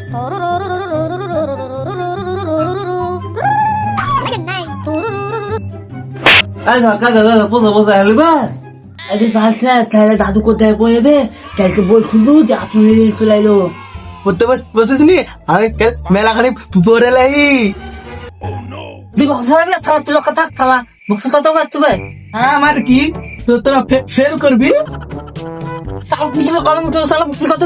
এই ধর কাকা দাদা বসে বসে আসবে আরে বাচ্চা তাহলে দাদু কোথায় পড়বে তাইকে বই খুলবো যে আপনি চলে এলো পড়তে বসেছ নি আমি মেলা খানি পড়ে লাই তুই বসে থাক তুই কথা থালা বসে কথা পারতে ভাই হ্যাঁ আমার কি তো তোরা ফেল করবি সাল কিছু কলম তো সালা বসে কথা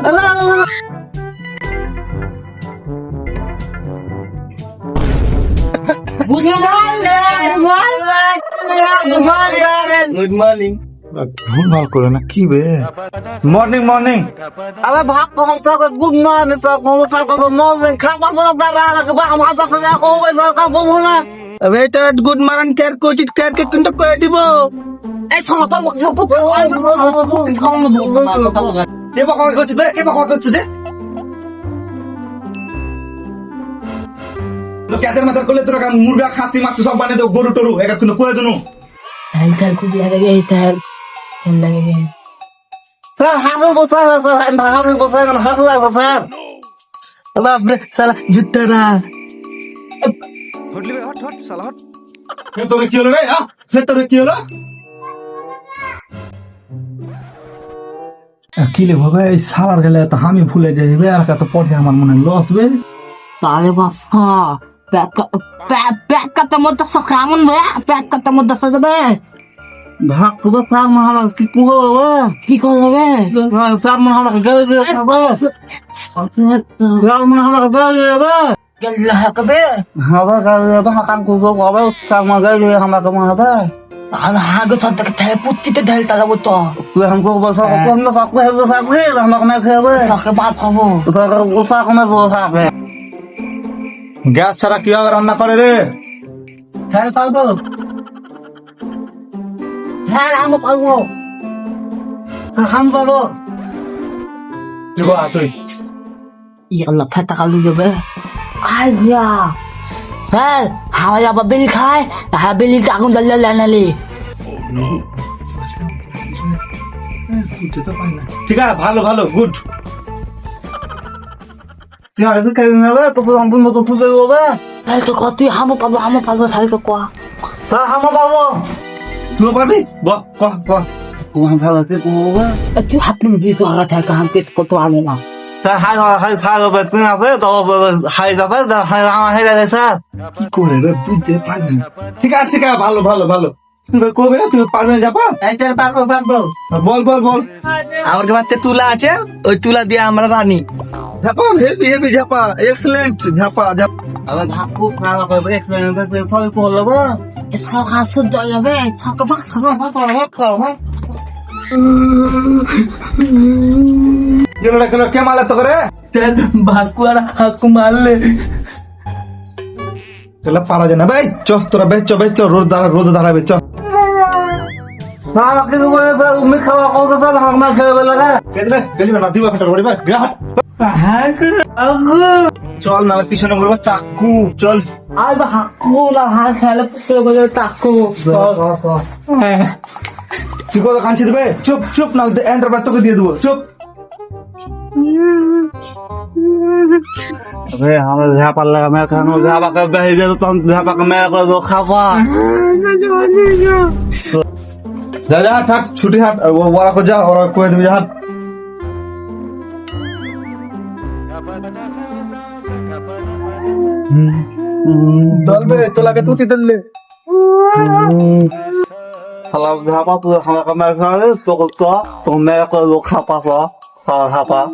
গুড মর্নিং ভুলভাল করে না কি বে মর্নিং মর্নিং আবে ভাগ কম থাকে গুড মর্নিং তো কোন থাকে মর্নিং খাবা বলা দাঁড়া লাগে বা আমার কাছে যা কই সরকার বলবো না আবে এটা গুড মর্নিং কেয়ার কোচিট কেয়ার কে কিন্তু করে দিব এই সালা পাবো কে বকা করছিস বে কে বকা করছিস রে তো ক্যাচের মাথার করলে তোরা মুরগা খাসি মাছ সব বানিয়ে দেবো গরু টরু এটা কিন্তু করে দেবো তাই খুব লাগে তাই লাগে স্যার হাতে বসা স্যার হাতে বসা কেন হাতে লাগছে স্যার বাপরে শালা জুতারা হটলি হট হট শালা হট কে তোরে কি হলো রে হ্যাঁ সে তোরে কি হলো কি লে বাবা এই সালার গেলে তো আমি ভুলে যাইবে আর কত পড়ে আমার মনে লস বে তাহলে বাসা প্যাক করতে মধ্যে কেমন ভাই প্যাক করতে মধ্যে যাবে ভাগ তো স্যার মহারাজ কি করবে কি করবে স্যার মহারাজ গেলে যাবে স্যার মহারাজ গেলে যাবে গেলে হবে হাওয়া গেলে যাবে হাকান করবো কবে স্যার মহারাজ গেলে আমাকে মারবে আর হাগে তো তাহলে পুত্তিতে ঢেল তাকাবো তো তুই हमको बसा कौन ना सकते है तो सकते हम मैं खेबे তাকে বাদ খাবো तो गुस्सा को मैं बोसा है গ্যাস ছাড়া কিভাবে রান্না করে রে खैर पागो হ্যাঁ আমি পাবো हम पागो দেখো তুই ইয়াল্লা ফেটা কালু যাবে আইয়া স্যার হাওয়া যাবা বেলি খায় হ্যাঁ বেলি আগুন জ্বালিয়ে লেনালি ঠিক আছে ভালো ভালো গুড তুই আগে তো কেন না তো সম্পূর্ণ তো তুই হবে তাহলে তো কত হামো পাবো তাহলে তো কোয়া তা हम पागो তুই পারবি বাহ কহ কহ हम भालो से होगा তুই হাত নিয়ে দিই তো আগা থাকে হাম পেট কত আলো না তা হাই খাগো বেতন আছে তো হাই যাবে হাই আমার হাই লাগে স্যার কি করে রে বুঝতে পারবি ঠিক আছে ভালো ভালো ভালো তুই কবে না তুই পারবে যাবা এই তো পারবো বল বল বল আমার কাছে তুলা আছে ওই তুলা দিয়ে আমরা রানী ঝাপা হেভি হেভি ঝাপা এক্সেলেন্ট ঝাপা ঝাপা আবার ভাগ খুব ভালো করে এক্সপ্লেন করতে ফল করলো বা সব হাত সহ্য যাবে থাকা বাক কেন কে মারলে তো করে ভাকুয়ার হাকু মারলে তাহলে পারা যায় না ভাই চ তোরা বেচ রোদ দাঁড়াবে চ না আপনি তো বলে উমি খাওয়া কথা তো আমার খেয়ে লাগা গেলি না দিবা ফেটার বাড়ি ভাই হ্যাঁ চল না পিছনে বলবো চাকু চল আর হাকু না হাত খেলে পুকুরে বলে টাকু তুই কত কাঁচি দেবে চুপ চুপ না এন্টারপ্রাইজ তোকে দিয়ে দেবো চুপ अबे हमें झापा लगा मैं खाना झापा कर बैठ जाए तो हम झापा का मैं कर दो खावा যা যা ঠাক ছুটি হাট ওরা কো যা ওরা কয়ে দিবি হাট দলবে তোলাকে তুতি দললে salam झापा तो हमें का मैं खाने तो मैं कर दो खापा सा खापा